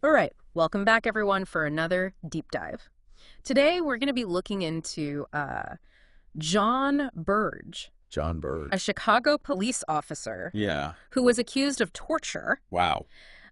All right, welcome back everyone for another deep dive. Today we're going to be looking into John Burge, John a Burge. Chicago police officer Yeah. who was accused of torture. Wow.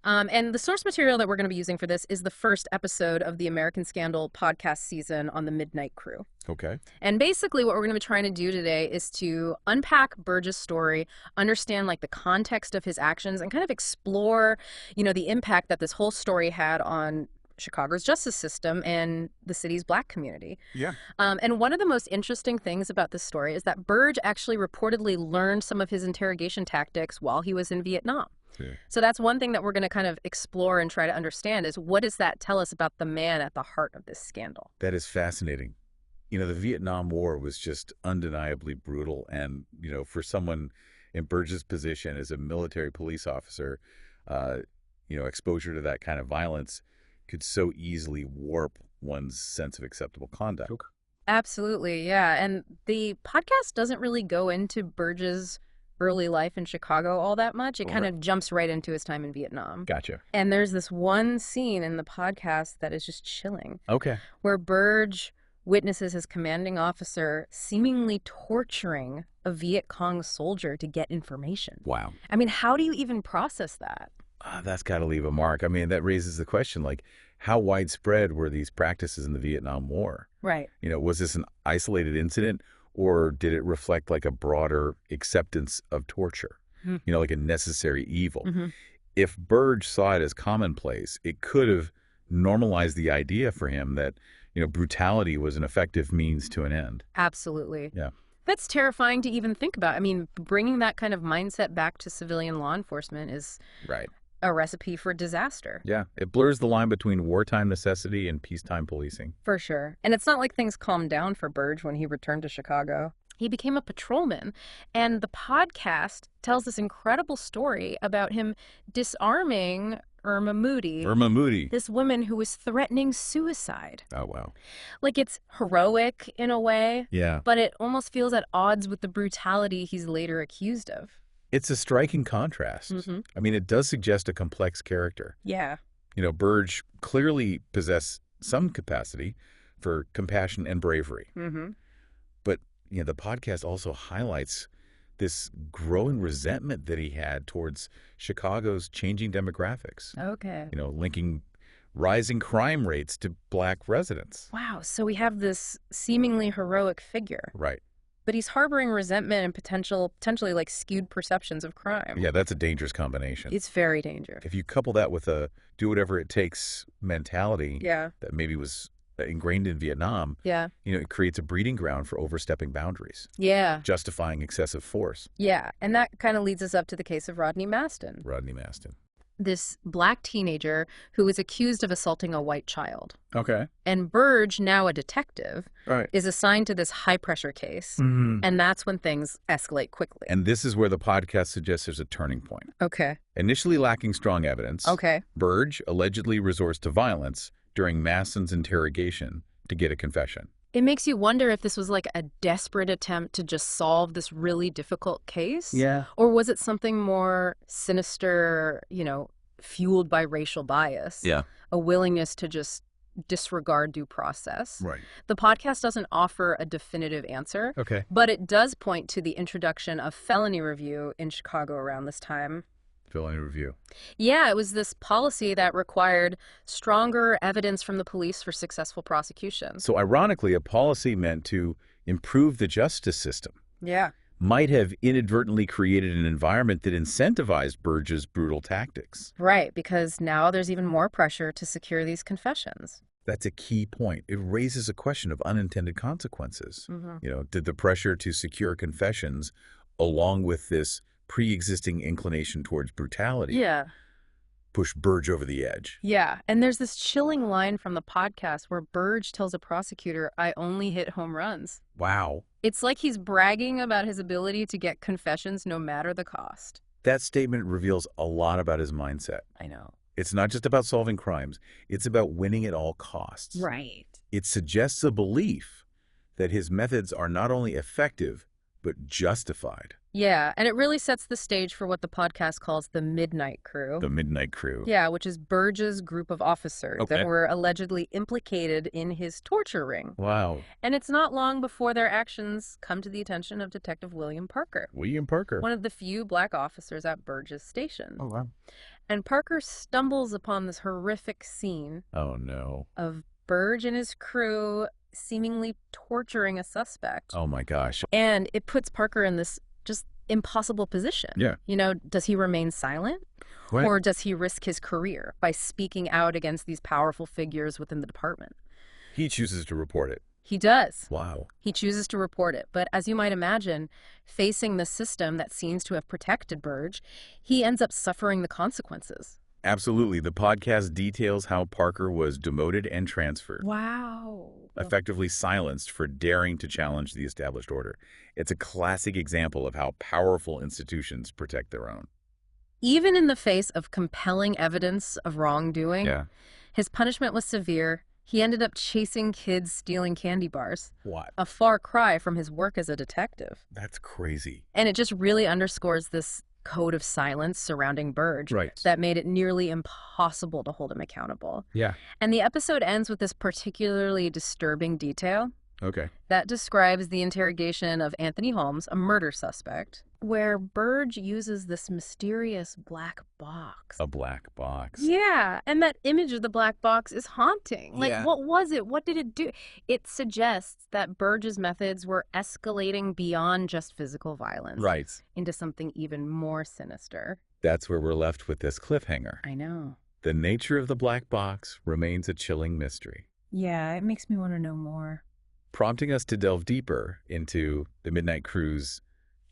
And the source material that we're going to be using for this is the first episode of the American Scandal podcast season on the Midnight Crew. Okay. And basically what we're going to be trying to do today is to unpack Burge's story, understand like the context of his actions, and kind of explore, the impact that this whole story had on Chicago's justice system and the city's Black community. Yeah. And one of the most interesting things about this story is that Burge actually reportedly learned some of his interrogation tactics while he was in Vietnam. Yeah. So that's one thing that we're going to kind of explore and try to understand is what does that tell us about the man at the heart of this scandal? That is fascinating. The Vietnam War was just undeniably brutal. And, for someone in Burge's position as a military police officer, exposure to that kind of violence could so easily warp one's sense of acceptable conduct. Okay. Absolutely, yeah. And the podcast doesn't really go into Burge's early life in Chicago all that much. It kind of jumps right into his time in Vietnam. Gotcha. And there's this one scene in the podcast that is just chilling. Okay. Where Burge witnesses his commanding officer seemingly torturing a Viet Cong soldier to get information. Wow. I mean, how do you even process that? That's got to leave a mark. I mean, that raises the question, like, how widespread were these practices in the Vietnam War? Right. Was this an isolated incident, or did it reflect like a broader acceptance of torture, like a necessary evil? Mm-hmm. If Burge saw it as commonplace, it could have normalized the idea for him that, brutality was an effective means to an end. Absolutely. Yeah. That's terrifying to even think about. I mean, bringing that kind of mindset back to civilian law enforcement is right. A recipe for disaster. Yeah. It blurs the line between wartime necessity and peacetime policing. For sure. And it's not like things calmed down for Burge when he returned to Chicago. He became a patrolman, and the podcast tells this incredible story about him disarming Irma Moody, this woman who was threatening suicide. Oh, wow. Like, it's heroic in a way, yeah, but it almost feels at odds with the brutality he's later accused of. It's a striking contrast. Mm-hmm. I mean, it does suggest a complex character. Yeah. Burge clearly possessed some capacity for compassion and bravery. Mm-hmm. But, the podcast also highlights this growing resentment that he had towards Chicago's changing demographics. Okay. Linking rising crime rates to Black residents. Wow. So we have this seemingly heroic figure. Right. But he's harboring resentment and potentially like skewed perceptions of crime. Yeah, that's a dangerous combination. It's very dangerous. If you couple that with a do whatever it takes mentality that maybe was ingrained in Vietnam, it creates a breeding ground for overstepping boundaries. Yeah. Justifying excessive force. Yeah. And that kind of leads us up to the case of Rodney Maston. This Black teenager who was accused of assaulting a white child. Okay. And Burge, now a detective, right, is assigned to this high-pressure case. Mm-hmm. And that's when things escalate quickly. And this is where the podcast suggests there's a turning point. Okay. Initially lacking strong evidence, Burge allegedly resorts to violence during Maston's interrogation to get a confession. It makes you wonder if this was like a desperate attempt to just solve this really difficult case. Yeah. Or was it something more sinister, fueled by racial bias? Yeah. A willingness to just disregard due process. Right. The podcast doesn't offer a definitive answer. Okay. But it does point to the introduction of felony review in Chicago around this time. Felony review. Yeah, it was this policy that required stronger evidence from the police for successful prosecution. So ironically, a policy meant to improve the justice system. Yeah. Might have inadvertently created an environment that incentivized Burge's brutal tactics. Right, because now there's even more pressure to secure these confessions. That's a key point. It raises a question of unintended consequences. Mm-hmm. Did the pressure to secure confessions, along with this pre-existing inclination towards brutality, push Burge over the edge? Yeah, and there's this chilling line from the podcast where Burge tells a prosecutor, "I only hit home runs." Wow. It's like he's bragging about his ability to get confessions no matter the cost. That statement reveals a lot about his mindset. I know. It's not just about solving crimes. It's about winning at all costs. Right. It suggests a belief that his methods are not only effective, but justified. Yeah, and it really sets the stage for what the podcast calls the Midnight Crew. The Midnight Crew. Yeah, which is Burge's group of officers that were allegedly implicated in his torture ring. Wow. And it's not long before their actions come to the attention of Detective William Parker. William Parker. One of the few black officers at Burge's station. Oh, wow. And Parker stumbles upon this horrific scene. Oh, no. Of Burge and his crew seemingly torturing a suspect. Oh, my gosh. And it puts Parker in this just impossible position. Yeah. You know, does he remain silent? What? Or does he risk his career by speaking out against these powerful figures within the department? He chooses to report it. He does. Wow. He chooses to report it. But as you might imagine, facing the system that seems to have protected Burge, he ends up suffering the consequences. Absolutely. The podcast details how Parker was demoted and transferred. Wow. Effectively silenced for daring to challenge the established order. It's a classic example of how powerful institutions protect their own. Even in the face of compelling evidence of wrongdoing, Yeah. his punishment was severe. He ended up chasing kids stealing candy bars. What? A far cry from his work as a detective. That's crazy. And it just really underscores this code of silence surrounding Burge Right. that made it nearly impossible to hold him accountable. Yeah. And the episode ends with this particularly disturbing detail Okay. that describes the interrogation of Anthony Holmes, a murder suspect, where Burge uses this mysterious black box. A black box. Yeah, and that image of the black box is haunting. Like, Yeah. what was it? What did it do? It suggests that Burge's methods were escalating beyond just physical violence. Right. Into something even more sinister. That's where we're left with this cliffhanger. I know. The nature of the black box remains a chilling mystery, Yeah, it makes me want to know more. prompting us to delve deeper into the Midnight Crew's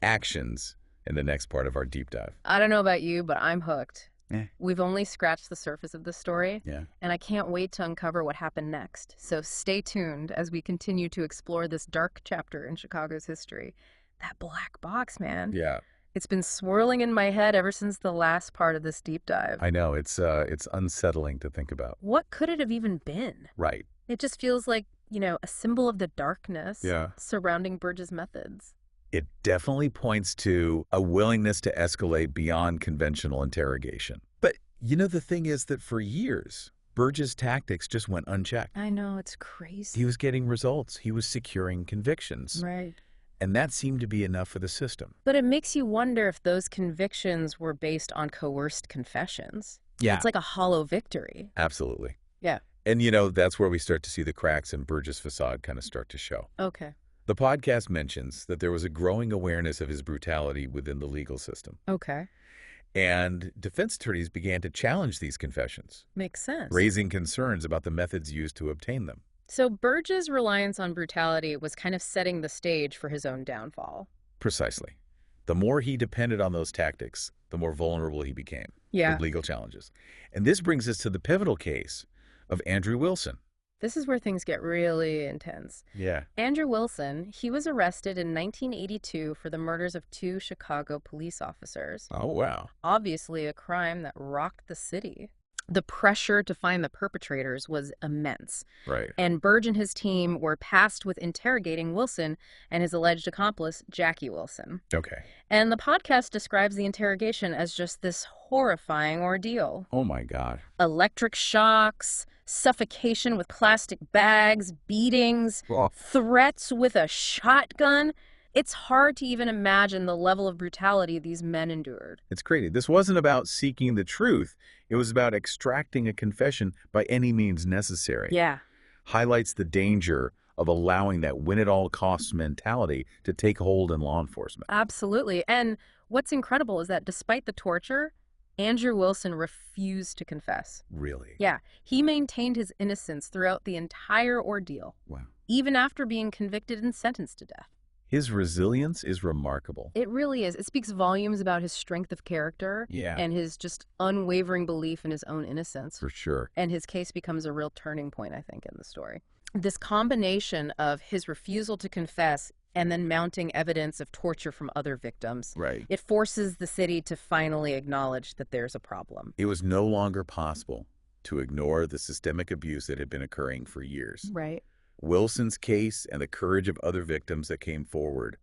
actions in the next part of our deep dive. I don't know about you, but I'm hooked. Eh. We've only scratched the surface of this story, Yeah. and I can't wait to uncover what happened next. So stay tuned as we continue to explore this dark chapter in Chicago's history. That black box, man. Yeah. It's been swirling in my head ever since the last part of this deep dive. I know. It's unsettling to think about. What could it have even been? Right. It just feels like, you know, a symbol of the darkness Yeah. surrounding Burge's methods. It definitely points to a willingness to escalate beyond conventional interrogation. But, the thing is that for years, Burge's tactics just went unchecked. I know, it's crazy. He was getting results. He was securing convictions. Right. And that seemed to be enough for the system. But it makes you wonder if those convictions were based on coerced confessions. Yeah. It's like a hollow victory. Absolutely. Yeah. And, that's where we start to see the cracks in Burge's facade kind of start to show. Okay. The podcast mentions that there was a growing awareness of his brutality within the legal system. Okay. And defense attorneys began to challenge these confessions, Makes sense. raising concerns about the methods used to obtain them. So Burge's reliance on brutality was kind of setting the stage for his own downfall. Precisely. The more he depended on those tactics, the more vulnerable he became Yeah. with legal challenges. And this brings us to the pivotal case of Andrew Wilson. This is where things get really intense. Yeah. Andrew Wilson, he was arrested in 1982 for the murders of 2 Chicago police officers. Oh, wow. Obviously a crime that rocked the city. The pressure to find the perpetrators was immense. Right. And Burge and his team were tasked with interrogating Wilson and his alleged accomplice, Jackie Wilson. Okay. And the podcast describes the interrogation as just this horrifying ordeal. Oh, my God. Electric shocks, suffocation with plastic bags, beatings, Oh. threats with a shotgun. It's hard to even imagine the level of brutality these men endured. It's crazy. This wasn't about seeking the truth. It was about extracting a confession by any means necessary. Yeah. Highlights the danger of allowing that win-at-all-costs mentality to take hold in law enforcement. Absolutely. And what's incredible is that despite the torture, Andrew Wilson refused to confess. Really? Yeah, he maintained his innocence throughout the entire ordeal, Wow. even after being convicted and sentenced to death. His resilience is remarkable. It really is. It speaks volumes about his strength of character Yeah. and his just unwavering belief in his own innocence. For sure. And his case becomes a real turning point, I think, in the story. This combination of his refusal to confess and then mounting evidence of torture from other victims, Right. it forces the city to finally acknowledge that there's a problem. It was no longer possible to ignore the systemic abuse that had been occurring for years. Right. Wilson's case and the courage of other victims that came forward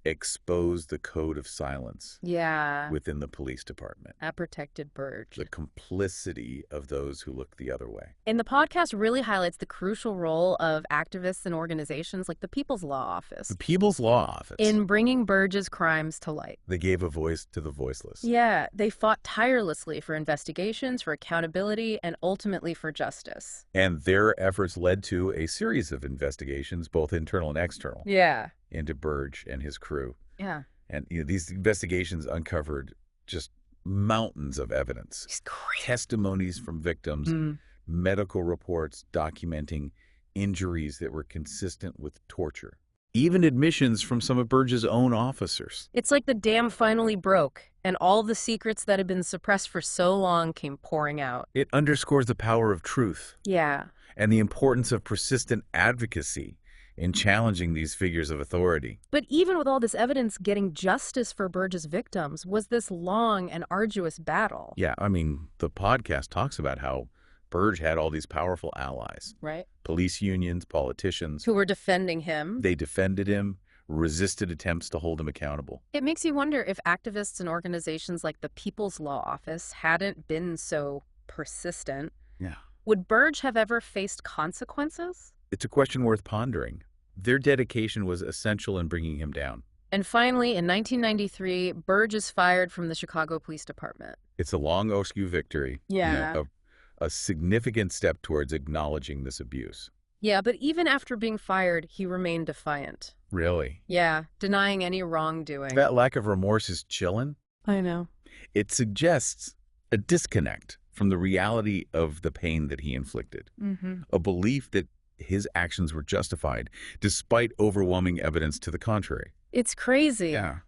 exposed the code of silence Yeah. within the police department, That protected Burge. the complicity of those who look the other way. And the podcast really highlights the crucial role of activists and organizations like the People's Law The Office People's Law Office. in bringing Burge's crimes to light. They gave a voice to the voiceless. Yeah, they fought tirelessly for investigations, for accountability, and ultimately for justice. And their efforts led to a series of investigations, both internal and external, Yeah. into Burge and his crew. Yeah. And these investigations uncovered just mountains of evidence. He's crazy. Testimonies from victims, medical reports documenting injuries that were consistent with torture. Even admissions from some of Burge's own officers. It's like the dam finally broke, and all the secrets that had been suppressed for so long came pouring out. It underscores the power of truth Yeah. and the importance of persistent advocacy in challenging these figures of authority. But even with all this evidence, getting justice for Burge's victims was this long and arduous battle. Yeah, I mean, the podcast talks about how Burge had all these powerful allies. Right? Police unions, politicians. Who were defending him. They defended him, resisted attempts to hold him accountable. It makes you wonder if activists and organizations like the People's Law Office hadn't been so persistent. Yeah. Would Burge have ever faced consequences? It's a question worth pondering. Their dedication was essential in bringing him down. And finally, in 1993, Burge is fired from the Chicago Police Department. It's a long overdue victory. Yeah. A significant step towards acknowledging this abuse. Yeah, but even after being fired, he remained defiant. Really? Yeah, denying any wrongdoing. That lack of remorse is chilling. I know. It suggests a disconnect from the reality of the pain that he inflicted. A belief that his actions were justified, despite overwhelming evidence to the contrary. It's crazy. Yeah.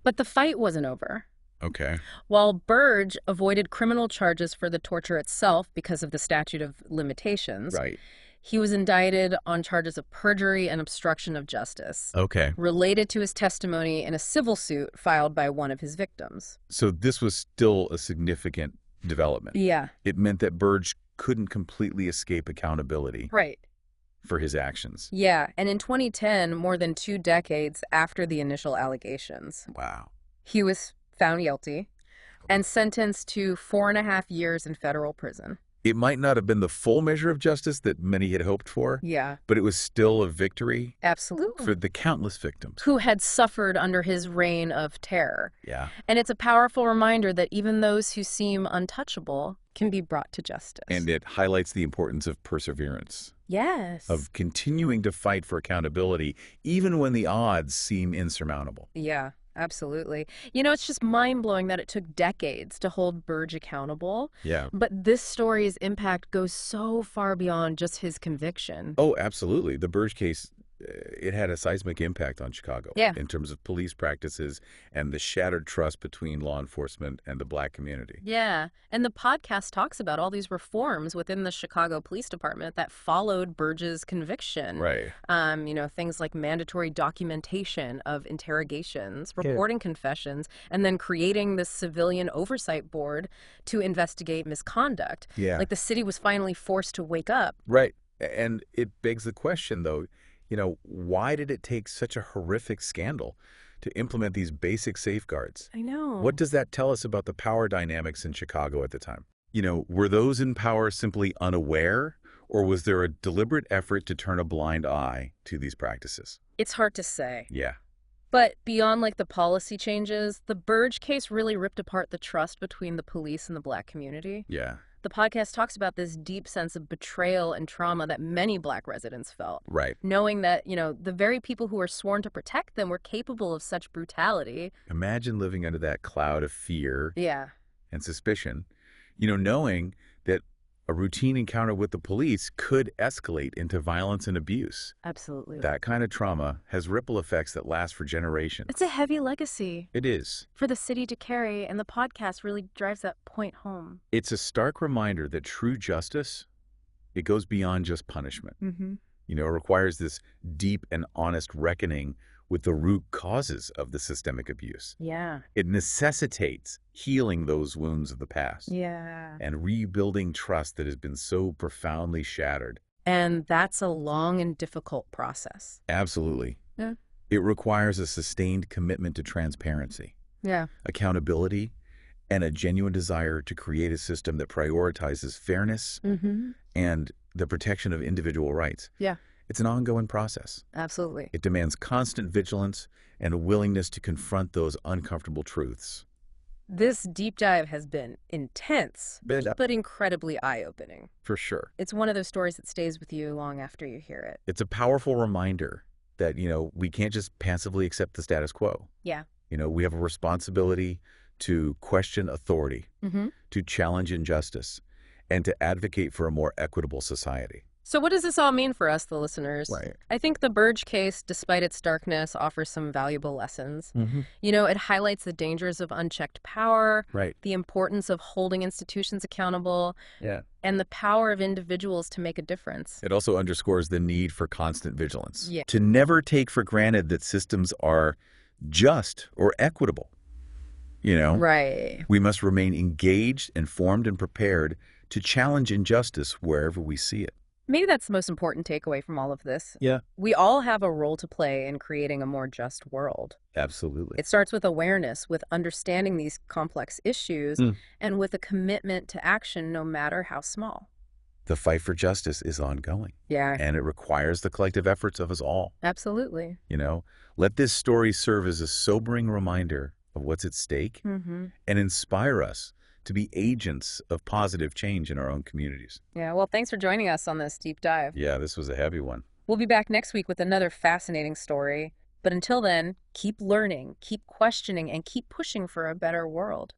But the fight wasn't over. Okay. While Burge avoided criminal charges for the torture itself because of the statute of limitations, Right. he was indicted on charges of perjury and obstruction of justice, Okay. related to his testimony in a civil suit filed by one of his victims. So this was still a significant development. Yeah. It meant that Burge couldn't completely escape accountability Right. for his actions. Yeah, and in 2010, more than 2 decades after the initial allegations, Wow. he was found guilty and sentenced to 4.5 years in federal prison. It might not have been the full measure of justice that many had hoped for, Yeah, but it was still a victory absolutely. for the countless victims. Who had suffered under his reign of terror. Yeah. And it's a powerful reminder that even those who seem untouchable can be brought to justice. And it highlights the importance of perseverance, yes. of continuing to fight for accountability, even when the odds seem insurmountable. Yeah, absolutely. You know, it's just mind-blowing that it took decades to hold Burge accountable. Yeah. But this story's impact goes so far beyond just his conviction. Oh, absolutely. The Burge case, it had a seismic impact on Chicago. Yeah. In terms of police practices and the shattered trust between law enforcement and the Black community. Yeah, and the podcast talks about all these reforms within the Chicago Police Department that followed Burge's conviction. Right. You know, things like mandatory documentation of interrogations, reporting confessions, and then creating this civilian oversight board to investigate misconduct. Yeah. Like the city was finally forced to wake up. Right. And it begs the question, though, why did it take such a horrific scandal to implement these basic safeguards? I know. What does that tell us about the power dynamics in Chicago at the time? Were those in power simply unaware, or was there a deliberate effort to turn a blind eye to these practices? It's hard to say. Yeah. But beyond like the policy changes, the Burge case really ripped apart the trust between the police and the Black community. Yeah. The podcast talks about this deep sense of betrayal and trauma that many Black residents felt. Right. Knowing that, the very people who were sworn to protect them were capable of such brutality. Imagine living under that cloud of fear Yeah. and suspicion, knowing that a routine encounter with the police could escalate into violence and abuse. Absolutely. That kind of trauma has ripple effects that last for generations. It's a heavy legacy It is. for the city to carry, and the podcast really drives that point home. It's a stark reminder that true justice, it goes beyond just punishment. Mm-hmm. It requires this deep and honest reckoning with the root causes of the systemic abuse. Yeah. It necessitates healing those wounds of the past Yeah. and rebuilding trust that has been so profoundly shattered. And that's a long and difficult process. Absolutely. Yeah. It requires a sustained commitment to transparency, Yeah. accountability, and a genuine desire to create a system that prioritizes fairness Mm-hmm. and the protection of individual rights. Yeah, It's an ongoing process. absolutely. It demands constant vigilance and a willingness to confront those uncomfortable truths. This deep dive has been intense, but incredibly eye-opening. For sure. It's one of those stories that stays with you long after you hear it. It's a powerful reminder that, we can't just passively accept the status quo. Yeah. We have a responsibility to question authority, Mm-hmm. to challenge injustice, and to advocate for a more equitable society. So what does this all mean for us, the listeners? Right. I think the Burge case, despite its darkness, offers some valuable lessons. Mm-hmm. It highlights the dangers of unchecked power, Right. the importance of holding institutions accountable, Yeah. and the power of individuals to make a difference. It also underscores the need for constant vigilance. Yeah. To never take for granted that systems are just or equitable. Right. We must remain engaged, informed, and prepared to challenge injustice wherever we see it. Maybe that's the most important takeaway from all of this. Yeah. We all have a role to play in creating a more just world. Absolutely. It starts with awareness, with understanding these complex issues, Mm. and with a commitment to action, no matter how small. The fight for justice is ongoing, Yeah, and it requires the collective efforts of us all. absolutely. Let this story serve as a sobering reminder of what's at stake Mm-hmm. and inspire us to be agents of positive change in our own communities. Yeah, well, thanks for joining us on this deep dive. Yeah, this was a heavy one. We'll be back next week with another fascinating story. But until then, keep learning, keep questioning, and keep pushing for a better world.